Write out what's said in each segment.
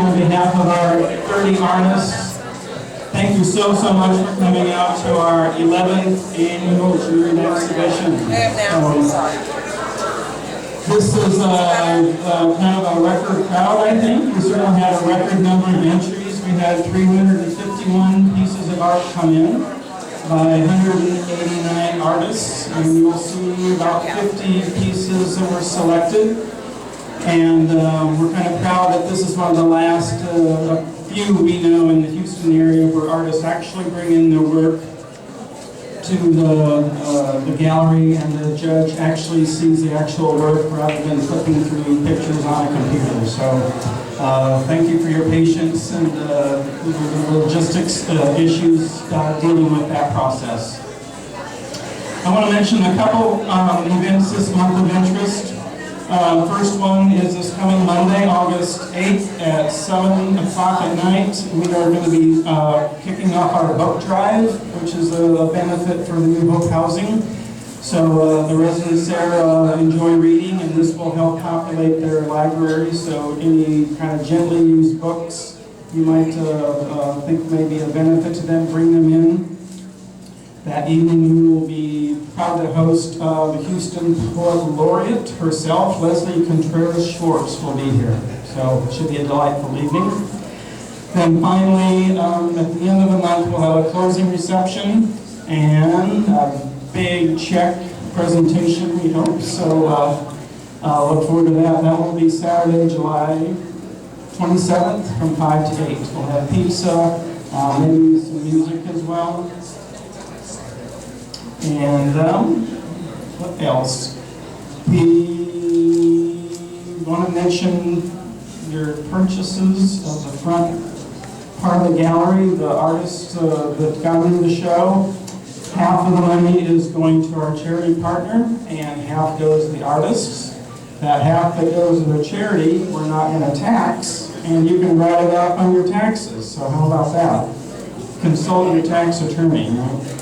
on behalf of our 30 artists, thank you so much for coming out to our 11th annual Juried exhibition. This is kind of a record crowd, I think. We certainly had a record number of entries. We had 351 pieces of art come in by 189 artists, and you'll see about 50 pieces that were selected. And we're kind of proud that this is one of the last few we know in the Houston area where artists actually bring in their work to the gallery, and the judge actually sees the actual work rather than flipping through pictures on a computer. So thank you for your patience and the logistics issues dealing with that process. I want to mention a couple events this month of interest. The first one is this coming Monday, August 8th at 7 o'clock at night. We are going to be kicking off our book drive, which is a benefit for the New Hope Housing. So the residents there enjoy reading, and this will help populate their library. So any kind of gently used books you might think may be a benefit to them, bring them in. That evening we will be proud to host the Houston Poet Laureate herself, Leslie Contreras Schwartz, will be here. So it should be a delightful evening. Then finally, at the end of the month, we'll have a closing reception and a big check presentation, we hope. So look forward to that. That will be Saturday, July 27th from 5 to 8. We'll have pizza, maybe some music as well. And what else? We want to mention your purchases of the front part of the gallery. The artists that got into the show, half of the money is going to our charity partner and half goes to the artists. That half that goes to the charity we're not going to tax, and you can write it off on your taxes. So how about that? Consult your tax attorney, right?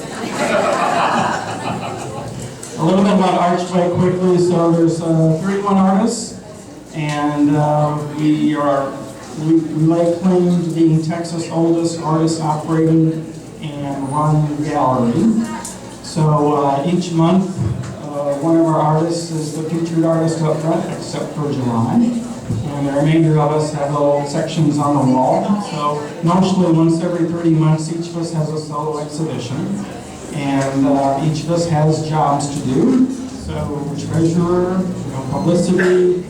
A little bit about Archway quickly. So there's 31 artists, and we lay claim to being Texas' oldest artist-operated and run gallery. So each month, one of our artists is the featured artist up front, except for July. And the remainder of us have little sections on the wall. So mostly once every 30 months, each of us has a solo exhibition. And each of us has jobs to do. So treasurer, publicity,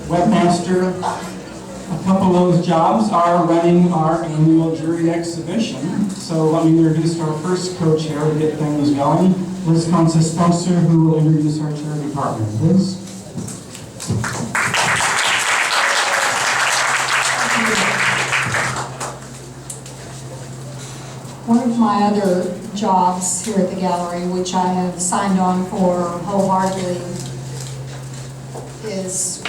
webmaster. A couple of those jobs are running our annual Juried exhibition. So let me introduce our first co-chair to get things going. Liz Spencer, who will introduce our charity partner. Liz? One of my other jobs here at the gallery, which I have signed on for wholeheartedly, is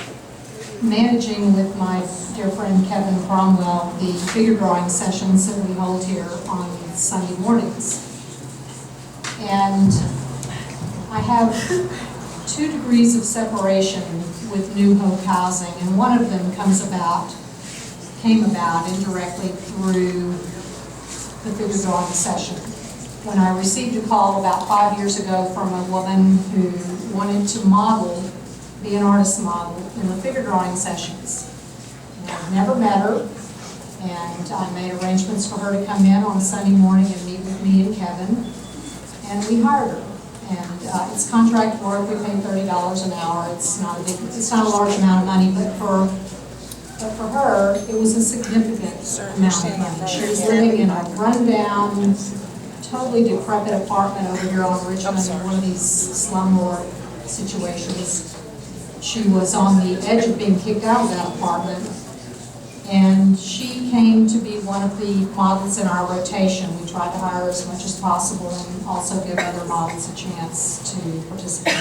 managing with my dear friend Kevin Cromwell the figure drawing sessions that we hold here on Sunday mornings. And I have 2 degrees of separation with New Hope Housing, and one of them came about indirectly through the figure drawing session. When I received a call about 5 years ago from a woman who wanted to be an artist model in the figure drawing sessions. And I've never met her, and I made arrangements for her to come in on Sunday morning and meet with me and Kevin, and we hired her. And it's contract work. We pay $30 an hour. It's not a large amount of money, but for her, it was a significant amount of money. She was living in a rundown, totally decrepit apartment over here on Richmond in one of these slumlord situations. She was on the edge of being kicked out of that apartment, and she came to be one of the models in our rotation. We tried to hire her as much as possible and also give other models a chance to participate.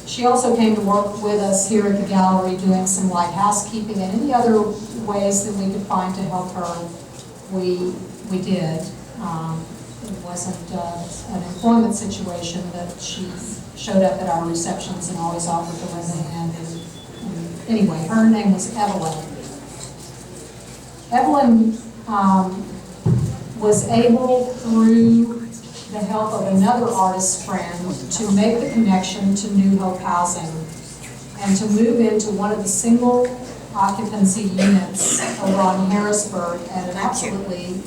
She also came to work with us here at the gallery doing some light housekeeping and any other ways that we could find to help her, we did. It wasn't an employment situation, but she showed up at our receptions and always offered to lend a hand. And anyway, her name was Evelyn. Evelyn was able, through the help of another artist friend, to make the connection to New Hope Housing and to move into one of the single occupancy units over on Harrisburg at an absolutely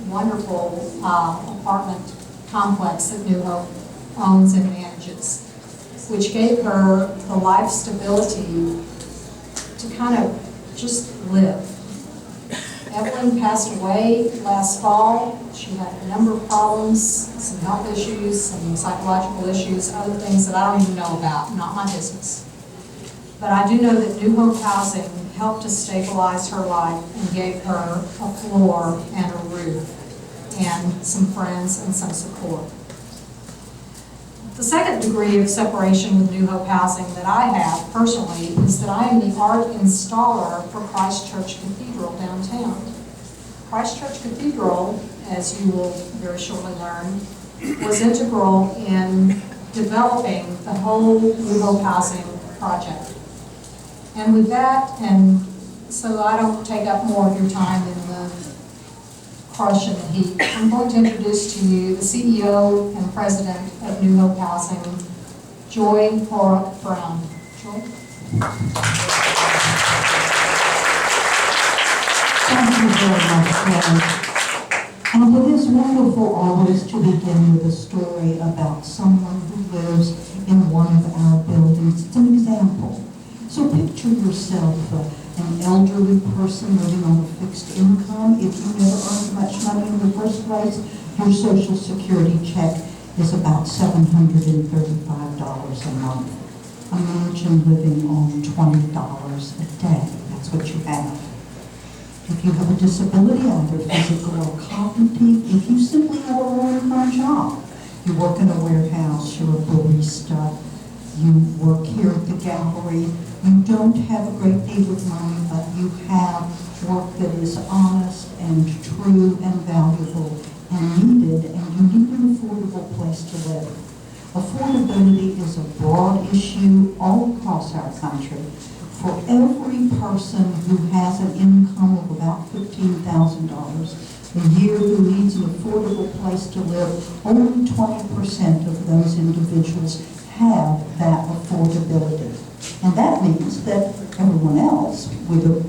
wonderful apartment complex that New Hope owns and manages, which gave her the life stability to kind of just live. Evelyn passed away last fall. She had a number of problems, some health issues, some psychological issues, other things that I don't even know about, not my business. But I do know that New Hope Housing helped to stabilize her life and gave her a floor and a roof and some friends and some support. The second degree of separation with New Hope Housing that I have personally is that I am the art installer for Christ Church Cathedral downtown. Christ Church Cathedral, as you will very shortly learn, was integral in developing the whole New Hope Housing project. And with that, and so I don't take up more of your time in the crush and the heat, I'm going to introduce to you the CEO and President of New Hope Housing, Joy Horrock Brown. Joy? Thank you very much, Karen. And it is wonderful always to begin with a story about someone who lives in one of our buildings. It's an example. So picture yourself an elderly person living on a fixed income. If you never earned much money in the first place, your Social Security check is about $735 a month. Imagine living on $20 a day. That's what you have. If you have a disability, either physical or cognitive, if you simply have a low-income job, you work in a warehouse, you're a barista, you work here at the gallery, you don't have a great deal of money, but you have work that is honest and true and valuable and needed, and you need an affordable place to live. Affordability is a broad issue all across our country. For every person who has an income of about $15,000 a year who needs an affordable place to live, only 20% of those individuals have that affordability. And that means that everyone else with a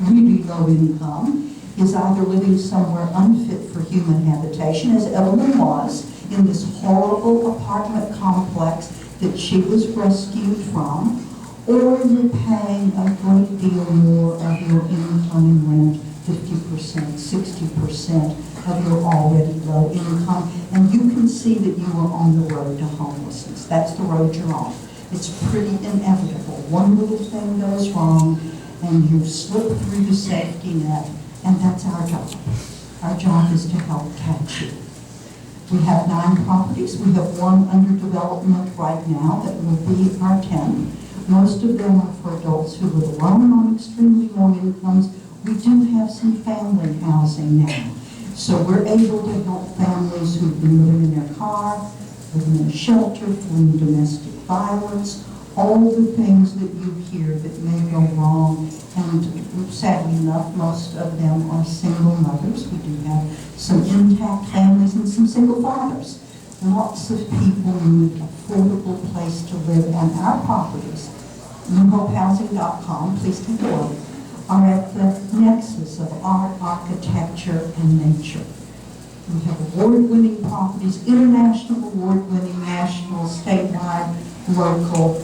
really low income is either living somewhere unfit for human habitation, as Evelyn was, in this horrible apartment complex that she was rescued from, or you're paying a great deal more of your income in rent, 50%, 60% of your already low income, and you can see that you are on the road to homelessness. That's the road you're on. It's pretty inevitable. One little thing goes wrong, and you slip through the safety net, and that's our job. Our job is to help catch you. We have 9 properties. We have one under development right now that will be our 10th. Most of them are for adults who live alone on extremely low incomes. We do have some family housing now. So we're able to help families who've been living in their car, living in a shelter, fleeing domestic violence, all the things that you hear that may go wrong. And sadly enough, most of them are single mothers. We do have some intact families and some single fathers. Lots of people need an affordable place to live, and our properties, newhopehousing.com, please take a look, are at the nexus of art, architecture, and nature. We have award-winning properties, international award-winning, national, statewide, local,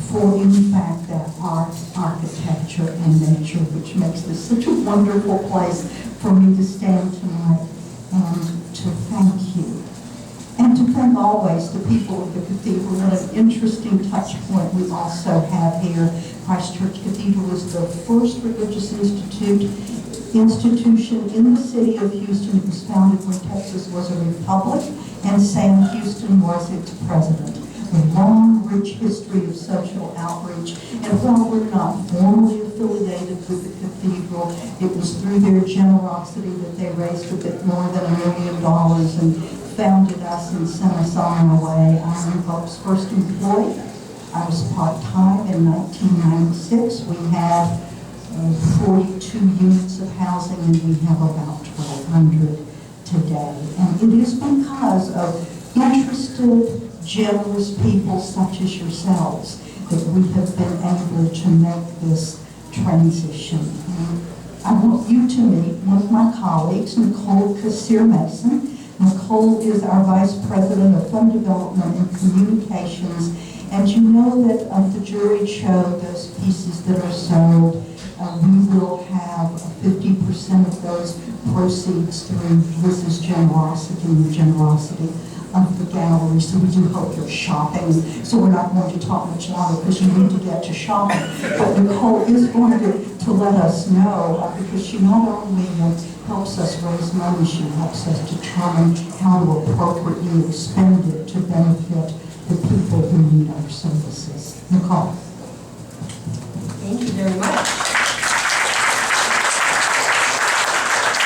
for in fact that art, architecture, and nature, which makes this such a wonderful place for me to stand tonight and to thank you. And to thank always the people of the cathedral. What an interesting touch point we also have here. Christ Church Cathedral is the first religious institution in the city of Houston. It was founded when Texas was a republic, and Sam Houston was its president. A long, rich history of social outreach, and while we're not formally affiliated with the cathedral, it was through their generosity that they raised a bit more than $1 million and founded us and sent us on our way. I'm Hope's first employee. I was part-time in 1996. We had 42 units of housing Nationally, we have about 1,200 today. And it is because of interested, generous people such as yourselves that we have been able to make this transition. I want you to meet one of my colleagues, Nicole Kassir-Mason. Nicole is our Vice President of Fund Development and Communications. And you know that of the Juried show, those pieces that are sold, we will have 50% of those proceeds through Liz's generosity and the generosity of the gallery. So we do hope you're shopping. So we're not going to talk much longer because you need to get to shopping. But Nicole is going to let us know because she not only helps us raise money, she helps us determine how to appropriately expend it to benefit the people who need our services. Nicole. Thank you very much.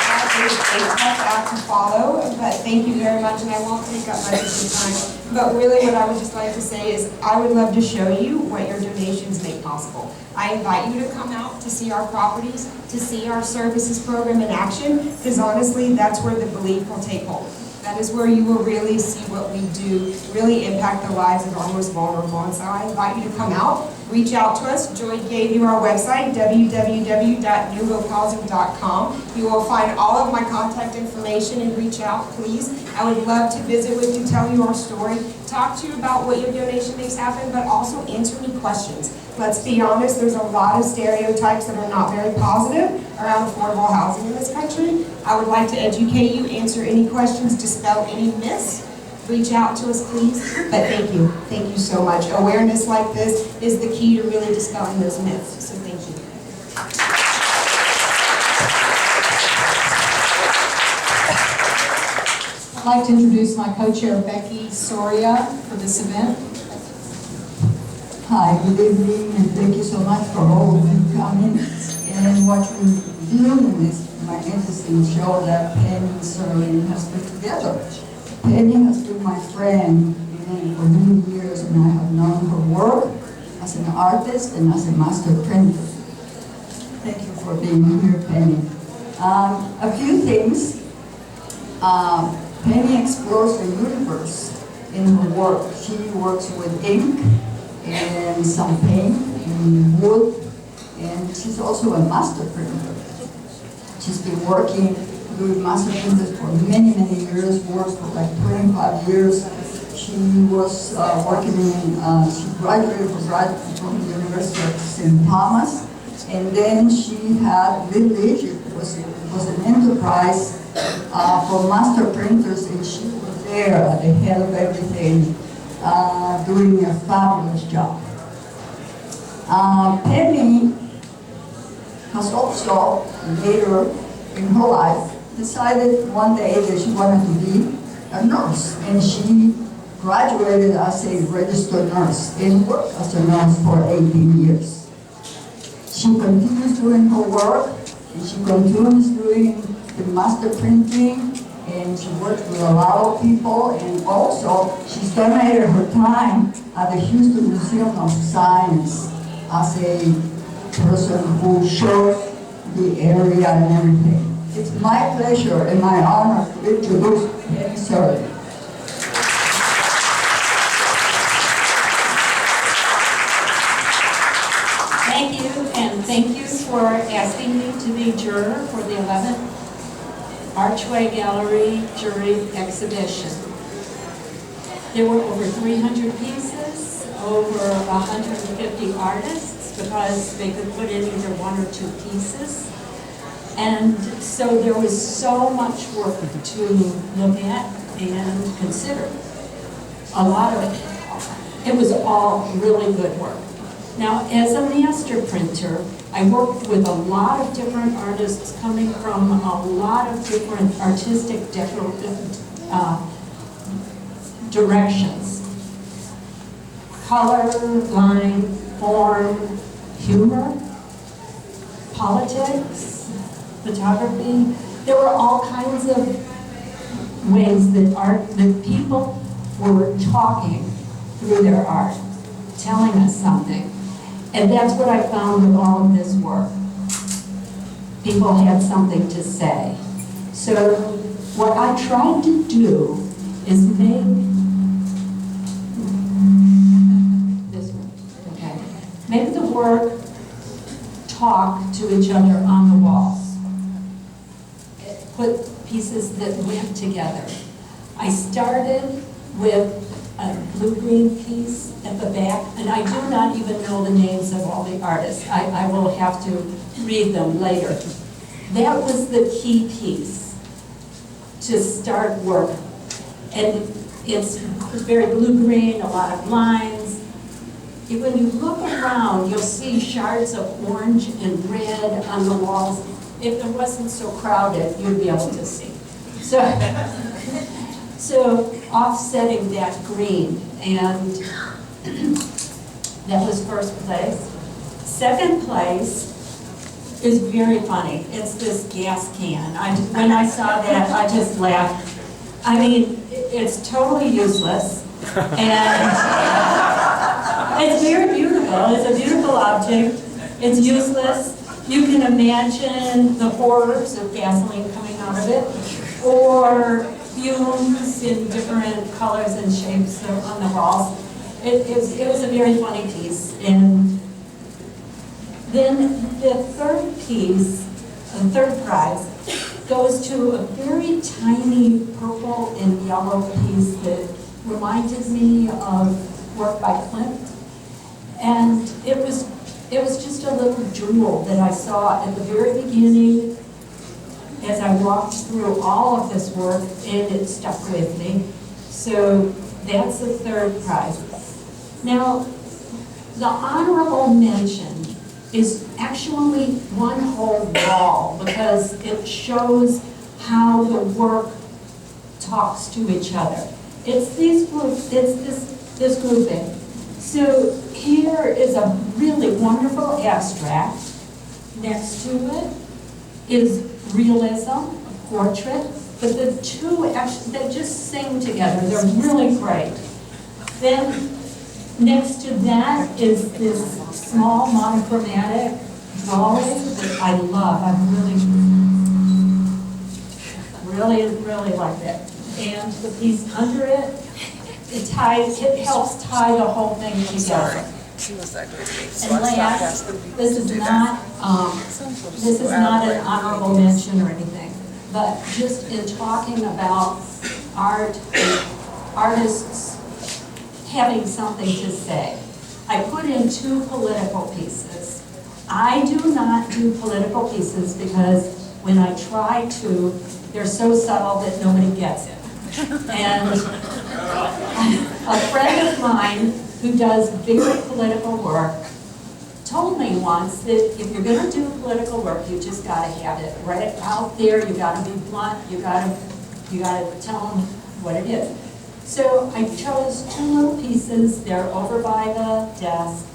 That is a tough act to follow, but thank you very much, and I won't take up much of your time. But really what I would just like to say is I would love to show you what your donations make possible. I invite you to come out to see our properties, to see our services program in action, because honestly, that's where the belief will take hold. That is where you will really see what we do, really impact the lives of our most vulnerable. And so I invite you to come out, reach out to us. Joy gave you our website, www.newhopehousing.com. You will find all of my contact information and reach out, please. I would love to visit with you, tell you our story, talk to you about what your donation makes happen, but also answer any questions. Let's be honest, there's a lot of stereotypes that are not very positive around affordable housing in this country. I would like to educate you, answer any questions, dispel any myths. Reach out to us, please. But thank you. Thank you so much. Awareness like this is the key to really dispelling those myths. So thank you. I'd like to introduce my co-chair, Becky Soria, for this event. Hi, good evening, and thank you so much for all of you coming. And what we're doing is my interesting show that Penny Cerling has put together. Penny has been my friend for many years, and I have known her work as an artist and as a master printer. Thank you for being here, Penny. A few things. Penny explores the universe in her work. She works with ink and some paint and wood, and she's also a master printer. She's been working doing master printers for many, many years, worked for like 25 years. She was working in, she graduated from the University of St. Thomas, and then she had Village. It was an enterprise for master printers, and she was there at the head of everything, doing a fabulous job. Penny has also, later in her life, decided one day that she wanted to be a nurse, and she graduated as a registered nurse and worked as a nurse for 18 years. She continues doing her work, and she continues doing the master printing, and she works with a lot of people, and also she's donated her time at the Houston Museum of Science as a person who shows the area and everything. It's my pleasure and my honor to introduce Penny Cerling. Thank you, and thank you for asking me to be juror for the 11th Archway Gallery Juried exhibition. There were over 300 pieces, over 150 artists, because they could put in either one or two pieces. And so there was so much work to look at and consider. A lot of it was all really good work. Now, as a master printer, I worked with a lot of different artists coming from a lot of different artistic directions. Color, line, form, humor, politics, photography. There were all kinds of ways that people were talking through their art, telling us something. And that's what I found with all of this work. people had something to say. So what I tried to do is make this one, okay? Make the work talk to each other on the walls. Put pieces that went together. I started with a blue-green piece at the back, and I do not even know the names of all the artists. I will have to read them later. That was the key piece to start work. And it's very blue-green, a lot of lines. When you look around, you'll see shards of orange and red on the walls. If it wasn't so crowded, you'd be able to see. So offsetting that green, and that was first place. Second place is very funny. It's this gas can. When I saw that, I just laughed. I mean, it's totally useless, and it's very beautiful. It's a beautiful object. It's useless. You can imagine the horrors of gasoline coming out of it, or fumes in different colors and shapes on the walls. It was a very funny piece. And then the third piece, the third prize, goes to a very tiny purple and yellow piece that reminded me of work by Klimt. And it was just a little jewel that I saw at the very beginning as I walked through all of this work, and it stuck with me. So that's the third prize. Now, the honorable mention is actually one whole wall because it shows how the work talks to each other. It's these groups, it's this grouping. So here is a really wonderful abstract. Next to it is realism, a portrait, but the two actually, they just sing together. They're really great. Then next to that is this small monochromatic drawing that I love. I really like it. And the piece under it, it helps tie the whole thing together. And last, this is not an honorable mention or anything, but just in talking about art and artists having something to say, I put in 2 political pieces. I do not do political pieces because when I try to, they're so subtle that nobody gets it. And a friend of mine who does very political work told me once that if you're going to do political work, you just got to have it right out there. You got to be blunt. You got to tell them what it is. So I chose 2 little pieces. They're over by the desk.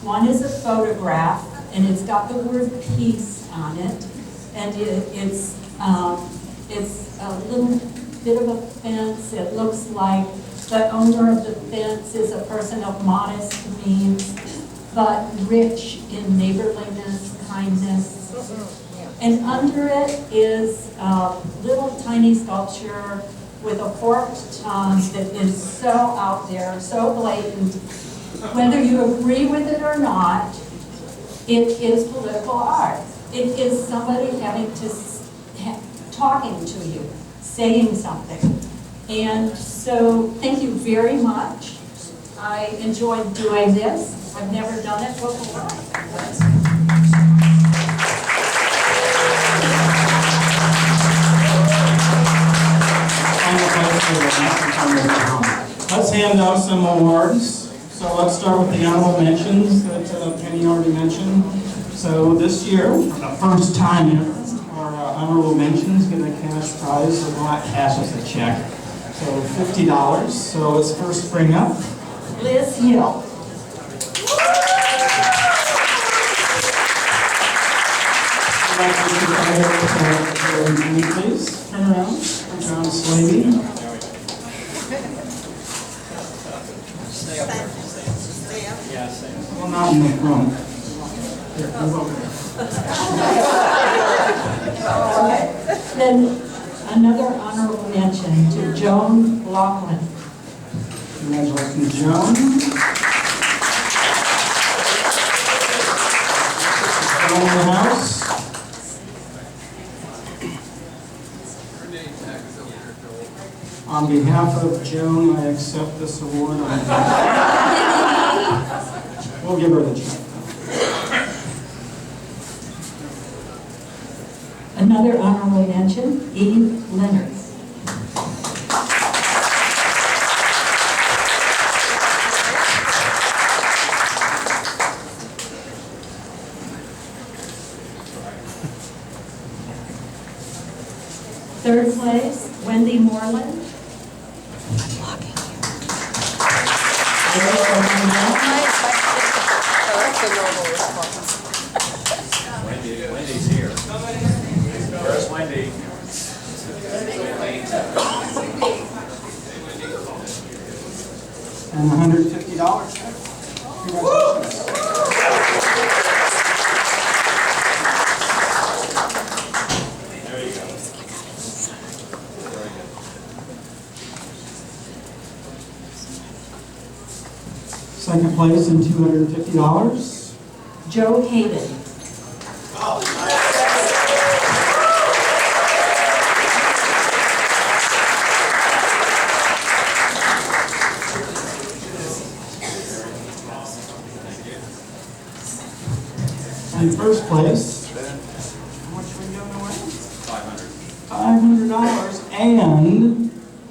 One is a photograph, and it's got the word peace on it, and it's a little bit of a fence. It looks like the owner of the fence is a person of modest means, but rich in neighborliness, kindness. And under it is a little tiny sculpture with a forked tongue that is so out there, so blatant. Whether you agree with it or not, it is political art. It is somebody having to, talking to you, saying something. And so, thank you very much. I enjoyed doing this. I've never done it before. Let's hand out some awards. So let's start with the honorable mentions that Penny already mentioned. So this year, for the first time ever, our honorable mentions get a cash prize, so not cash, it's a check. So $50. So let's first bring up Liz Hill. Please turn around. John Slavey. Well, not in the front. Here, move over. Then another honorable mention to Joan Laughlin. Congratulations, Joan. Joan in the house. On behalf of Joan, I accept this award. We'll give her the check. Another honorable mention, Eve Leonard. Third place, Wendy Moreland. Wendy's here. Where's Wendy? And $150 check. Congratulations. There you go. Very good. Second place and $250. Joe Hayden. In first place, how much are we giving away? $500. $500 and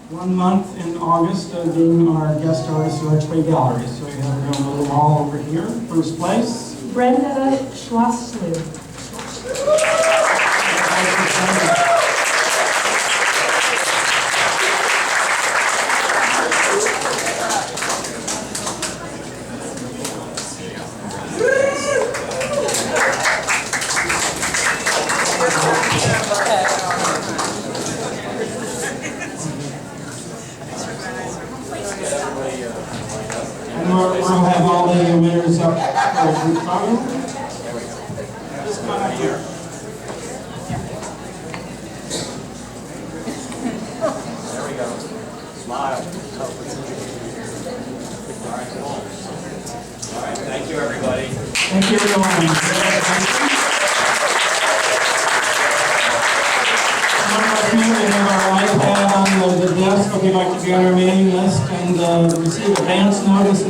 1 month in August of being our guest artist at Archway Gallery. So we have a little wall over here. First place. Brenda Schlossler. And we'll have all the winners up for a group photo. Just come up here. There we go. Smile. All right, cool. All right, thank you, everybody. Thank you, everyone. We have our iPad on the desk if you'd like to be on our mailing list and receive advance notice.